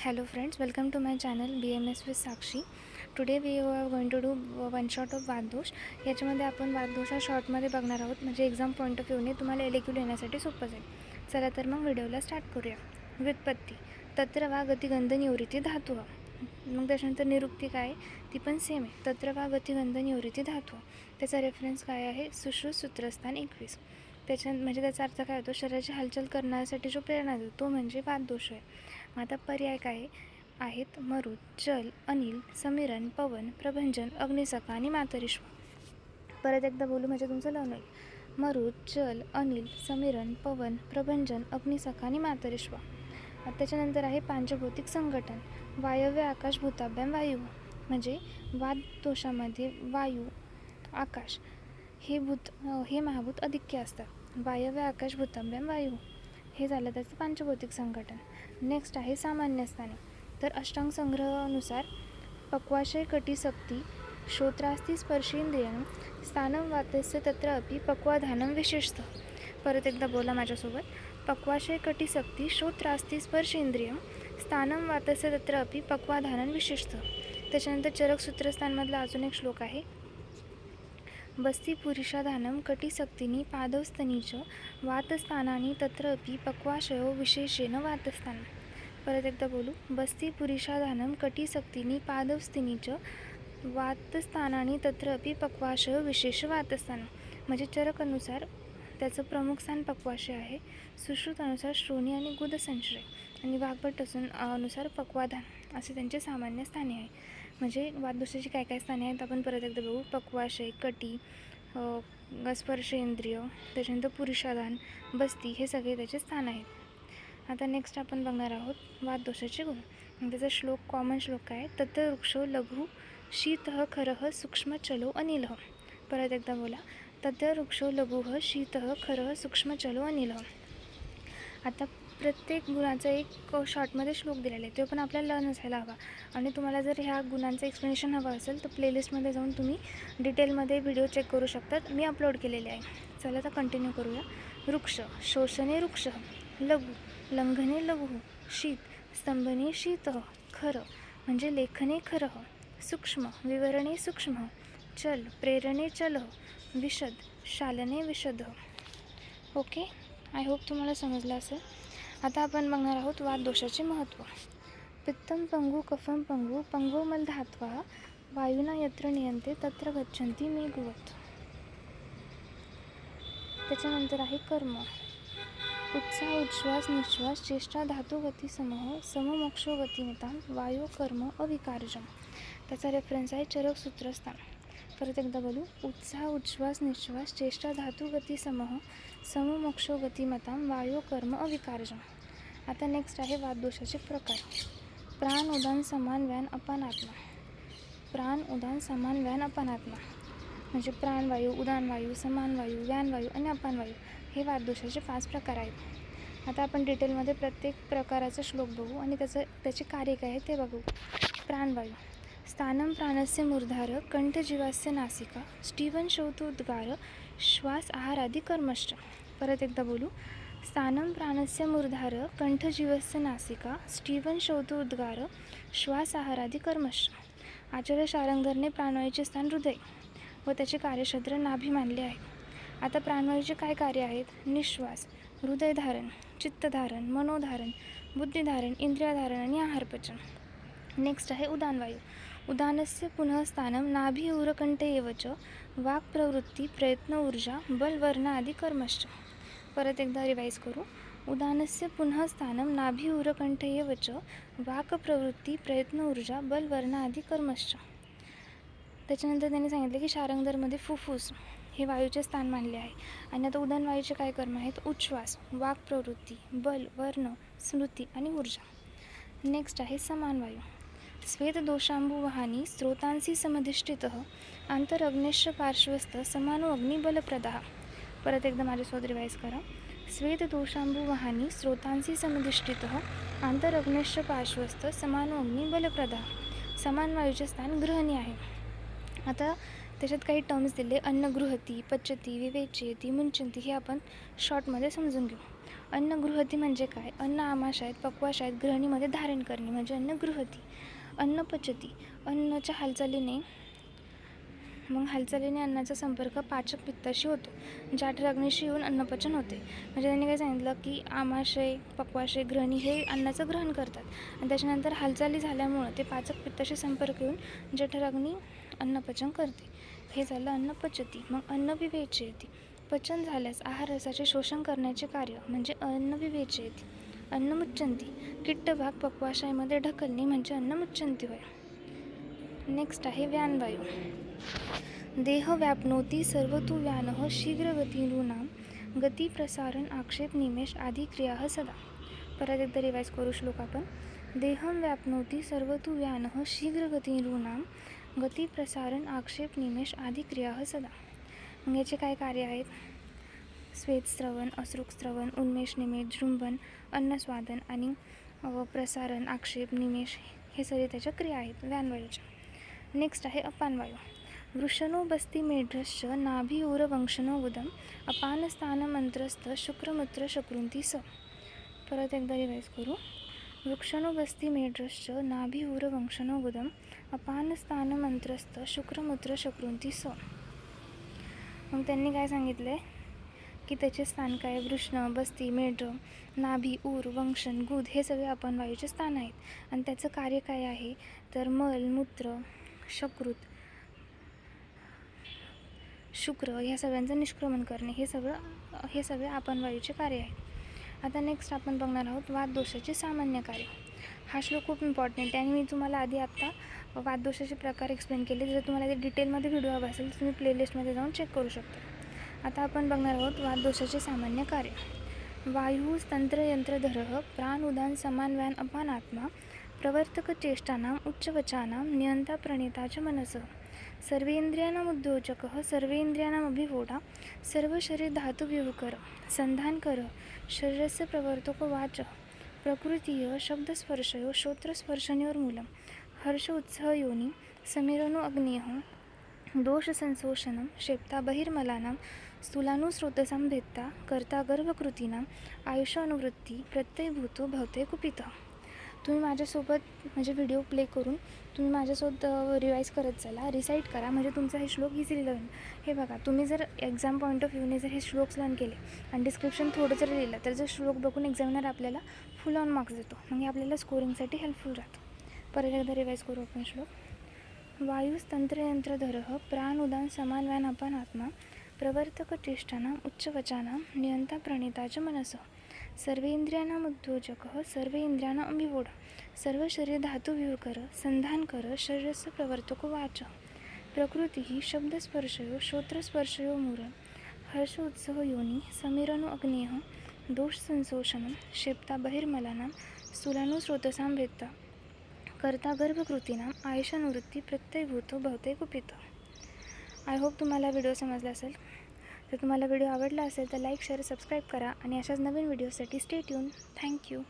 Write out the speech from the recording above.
Hello friends, welcome to my channel BMS with Sakshi. Today we are going to do one shot of वाददोष. याच्यामध्ये आपण वाददोष हा शॉर्टमध्ये बघणार आहोत, म्हणजे एक्झाम पॉईंट ऑफ व्ह्यूने तुम्हाला एलेक्यू लिहिण्यासाठी सोपं जाईल. चला तर मग व्हिडिओला स्टार्ट करूया. व्युत्पत्ती तत्र वा गतिगंध निवृत्ती धातू. मग त्याच्यानंतर निरुक्ती काय ती पण सेम आहे. तत्र वा गतिगंध निवृत्ती धातू. त्याचा रेफरन्स काय आहे सुश्रुत सूत्रस्थान 21. म्हणजे त्याचा अर्थ काय होतो, शरीराची हालचाल करण्यासाठी जो प्रेरणा देतो तो म्हणजे वाददोष आहे. मग आता पर्याय काय आहेत मरुत, जल, अनिल, समीरण, पवन, प्रभंजन, अग्निसखा आणि मातरिश्व. परत एकदा बोलू म्हणजे तुमचं लर्न होईल. मरुत, जल, अनिल, समीरण, पवन, प्रभंजन, अग्निसखा आणि मातरिश्व. त्याच्यानंतर आहे पांचभौतिक संघटन. वायव्य आकाश भूताभ्याम वायू. म्हणजे वाददोषामध्ये वायू, आकाश हे महाभूत अधिक्य असतात. वायव्य आकाश भूताभ्याम वायू हे झालं त्याचं पांचभौतिक संघटन. नेक्स्ट आहे सामान्य स्थाने. तर अष्टांग संग्रहानुसार पक्वाशय कटिसक्ती श्रोत्रास्ति स्पर्शेंद्रियं स्थानं वातस्य तत्र अपि पक्वाधानं विशेषतः. परत एकदा बोला माझ्यासोबत. पक्वाशय कटिसक्ती श्रोत्रास्ति स्पर्शेंद्रियं स्थानं वातस्य तत्र अपि पक्वाधानं विशेषतः. त्याच्यानंतर चरक सूत्रस्थानमधला अजून एक श्लोक आहे. बस्ती पुरुषाधानं कटिसक्तीनी पादौस्तनीच वातस्थानानी तत्र अपि पक्वाशयो विशेषेण वातस्थान. परत एकदा बोलू. बस्ती पुरुषाधानं कटिसक्तीनी पादौस्तनीच वातस्थानानी तत्र अपि पक्वाशयो विशेष वातस्थान. म्हणजे चरकानुसार त्याचं प्रमुख स्थान पक्वाशय आहे, सुश्रुत अनुसार श्रोणी आणि गुद संश्रय, आणि वाग्भट अनुसार पक्वाधान असे त्यांचे सामान्य स्थाने आहे. म्हणजे वाददोषाची काय काय स्थाने आहेत आपण परत एकदा बघू. पक्वाशय, कटी, स्पर्शेंद्रिय, त्याच्यानंतर पुरुषाधान, बस्ती हे सगळे त्याचे स्थान आहेत. आता नेक्स्ट आपण बघणार आहोत वाददोषाचे गुण. त्याचा श्लोक कॉमन श्लोक आहे. तत्र वृक्षो लघु शीतः खरः सूक्ष्म चलो अनिलः. परत एकदा बोला. तत्र वृक्षो लघुः शीतः खरः सूक्ष्म चलो अनिलः. आता प्रत्येक गुणाचा एक शॉर्टमध्ये श्लोक दिलेला आहे, तो पण आपल्याला लर्न असायला हवा. आणि तुम्हाला जर ह्या गुणांचं एक्सप्लेनेशन हवं असेल तर प्लेलिस्टमध्ये जाऊन तुम्ही डिटेलमध्ये व्हिडिओ चेक करू शकतात, मी अपलोड केलेले आहे. चला तर कंटिन्यू करूया. वृक्ष शोषणे वृक्ष, लघु लंघने लघु, शीत स्तंभने शीतः, खर म्हणजे लेखने खरः, सूक्ष्म विवरणे सूक्ष्म, चल प्रेरणे चलः, विशद शालने विशदः. ओके, आय होप तुम्हाला समजलं असेल. आता आपण बघणार आहोत वाददोषाचे महत्त्व. पित्तं पंगु कफं पंगु पंगोमल धात्वा वायुना यत्र नियंते तत्र गच्छन्ति मेघवत. त्याच्यानंतर आहे कर्म. उत्साह उच्छ्वास निश्वास चेष्टा धातू गती समूह सममोक्षो गतिमितां वायो कर्म अविकारजम. त्याचा रेफरन्स आहे चरक सूत्रस्थान. परत एकदा बोलू. उत्साह उच्छ्वास निश्वास चेष्टा धातू गती समूह सममोक्षो गतिमतां वायो कर्म अविकारजम. आता नेक्स्ट आहे वाददोषाचे प्रकार. प्राण उदान समान व्यान अपानात्मा. प्राण उदान समान व्यान अपानात्मा म्हणजे प्राणवायू, उदानवायू, समानवायू, व्यानवायू आणि अपानवायू हे वाददोषाचे 5 प्रकार आहेत. आता आपण डिटेलमध्ये प्रत्येक प्रकाराचा श्लोक बघू आणि त्याचे कार्य काय आहे ते बघू. प्राणवायू. स्थानं प्राणस्य मूर्धार कंठजीवास्य नासिका स्टीवन शौतोद्गार श्वास आहारादी कर्मश्च. परत एकदा बोलू. स्थानं प्राणस्य मूर्धार कंठजीवस्य नासिका स्टीवन शौतोद्गार श्वास आहारादी कर्मश्च. आचार्य शारंगधरने प्राणवायूचे स्थान हृदय व त्याचे कार्यक्षेत्र नाभी मानले आहे. आता प्राणवायूचे काय कार्य आहेत. निश्वास, हृदयधारण, चित्तधारण, मनोधारण, बुद्धिधारण, इंद्रियधारण आणि आहारपचन. नेक्स्ट आहे उदानवायू. उदानस्य पुनः स्थानं नाभी उरकंठे एव च वाक्प्रवृत्ती प्रयत्न ऊर्जा बल वर्ण आदी कर्मश्च. परत एकदा रिवाइज करू. उदानस्य पुनः स्थानं नाभी उरकंठे एव च वाक्प्रवृत्ती प्रयत्न ऊर्जा बल वर्ण आदी कर्मश्च. त्याच्यानंतर त्यांनी सांगितले की शारंगधरमध्ये फुफ्फुस हे वायूचे स्थान मानले आहे. आणि आता उदानवायूचे काय कर्म आहेत. उच्छ्वास, वाक्प्रवृत्ती, बल, वर्ण, स्मृती आणि ऊर्जा. नेक्स्ट आहे समानवायू. स्वेददोषांबुवहानी स्रोतांसी समधिष्ठितः आंतरग्नेश्च पार्श्वस्थ समानो अग्निबलप्रदाः. परत एकदा माझ्यासोबत रिवाइज करा. स्वेददोषांबुवहानी स्रोतांसी समधिष्ठितः आंतरग्नेश्च पार्श्वस्थ समानो अग्निबलप्रदाः. समान वायूचे स्थान गृहिणी आहे. आता त्याच्यात काही टर्म्स दिले. अन्न गृहती, पचती, विवेचयती, मुंचंती हे आपण शॉर्टमध्ये समजून घेऊ. अन्न गृहती म्हणजे काय? अन्न आमाशयात, पक्वाशयात, ग्रहणीमध्ये धारण करणे म्हणजे अन्न गृहती. अन्न पचती, अन्नाच्या हालचालीने अन्नाचा संपर्क पाचक पित्ताशी होतो. जठराग्नीशी येऊन अन्नपचन होते. म्हणजे त्यांनी काय सांगितलं की आमाशय, पक्वाशय, ग्रहणी हे अन्नाचं ग्रहण करतात आणि त्याच्यानंतर हालचाली झाल्यामुळं ते पाचक पित्ताशी संपर्क येऊन जठराग्नी अन्नपचन करते. हे झालं अन्न पचती. मग अन्न विवेचयती, पचन झाल्यास आहार रसाचे शोषण करण्याचे कार्य म्हणजे अन्न विवेचयती. अन्न मुच्चंती, किट्ट भाग पक्वाशयामध्ये ढकलणे म्हणजे अन्न मुच्चंती होय. नेक्स्ट आहे व्यानवायू. देह व्यापनोती सर्वतु व्यानः शीघ्रगतिनृणां गती प्रसारण आक्षेप निमेष आदी क्रिया सदा. परत एकदा रिवाईज करू श्लोक आपण. देहं व्यापनोती सर्वतु व्यानः शीघ्रगतिनृणां गती प्रसारण आक्षेप निमेष आदी क्रिया सदा. मग याचे काय कार्य आहेत? श्वेतस्रवन, अश्रुस्रवन, उन्मेष, निमेष, जृंभन, अन्नस्वादन आणि प्रसारण, आक्षेप, निमेष हे सगळे त्याच्या क्रिया आहेत व्यानवायूच्या. नेक्स्ट आहे अपानवायू. वृषणो बस्ती मेढ्रश्च नाभी उरवंशनो उदम अपानस्थानमंत्रस्थ शुक्रमूत्र शकृंती स. परत एकदा रिवाईज करू. वृक्षणो बस्ती मेढ्रश्च नाभी उरवंशनो उदम अपानस्थानमंत्रस्थ शुक्रमूत्र शकृंती स. मग त्यांनी काय सांगितलं आहे की त्याचे स्थान काय? वृषण, बस्ती, मेढ्र, नाभी, ऊर, वंशन, गुद हे सगळे अपानवायूचे स्थान आहेत आणि त्याचं कार्य काय आहे? तर मल, मूत्र, शकृत, शुक्र ह्या सगळ्यांचं निष्क्रमण करणे हे सगळे अपानवायूचे कार्य आहेत. आता नेक्स्ट आपण बघणार आहोत वातदोषाचे सामान्य कार्य. हा श्लोक खूप इम्पॉर्टंट आहे आणि मी तुम्हाला आत्ता वातदोषाचे प्रकार एक्सप्लेन केले. जर तुम्हाला ते डिटेलमध्ये व्हिडिओ हवा असेल तर तुम्ही प्लेलिस्टमध्ये जाऊन चेक करू शकता. आता आपण बघणार आहोत वातदोषाचे सामान्य कार्य. वायुस्तंत्रयंत्रधरः प्राण उदान समान व्यान अपानात्मा प्रवर्तक चेष्टानां उच्चवचानां नियंता प्रणेता च मनसः सर्वेंद्रियाणामुद्योजकः सर्वेंद्रियाणामभिवोढा सर्वशरीर धातुव्यूहकर संधानकर शरीरस्य प्रवर्तको वाचः प्रकृतीय शब्दस्पर्शयो श्रोत्रस्पर्शनयोर्मूलं हर्ष उत्साह योनि समीरणो अग्नेयः दोषसंशोषणं क्षेप्ता बहिर्मलानां स्थूलानुस्रोतसां भेत्ता कर्ता गर्भकृतीनां आयुष अनुवृत्ती प्रत्ययभूतो भवते कुपितः. तुम्ही माझ्यासोबत म्हणजे व्हिडिओ प्ले करून तुम्ही माझ्यासोबत रिवाईज करत चला, रिसाईट करा म्हणजे तुमचा हे श्लोक इझिली लर्न. हे बघा, तुम्ही जर एक्झाम पॉईंट ऑफ व्ह्यूने जर हे श्लोक्स लर्न केले आणि डिस्क्रिप्शन थोडं जर लिहिलं तर जर श्लोक बघून एक्झामिनर आपल्याला फुल ऑन मार्क्स देतो. मग हे आपल्याला स्कोरिंगसाठी हेल्पफुल राहतं. परत एकदा रिवाईज करू आपण श्लोक. वायुस्तंत्रयंत्रधरः प्राण उदान समान व्यान अपानात्मा प्रवर्तक चेष्टानां उच्चवचानां नियंता प्रणेता च मनसः सर्वेंद्रियाणामुद्योजकः सर्वेंद्रियाणामभिवोढा सर्वशरीर धातुव्यूहकर संधानकर शरीरस्य प्रवर्तको वाचः प्रकृतिः शब्दस्पर्शयो श्रोत्रस्पर्शयो मूलं हर्ष उत्साह योनि समीरणो अग्नेयः दोषसंशोषणं क्षेप्ता बहिर्मलानां स्थूलानुस्रोतसां भेत्ता कर्ता गर्भकृतीनां आयुषानुवृत्ती प्रत्ययभूतो भवते कुपितः. आय होप तुम्हाला व्हिडिओ समजला असेल. जर तुम्हाला व्हिडिओ आवडला असेल तर लाईक, शेअर, सबस्क्राईब करा आणि अशाच नवीन व्हिडिओसाठी स्टे ट्यून. थँक्यू.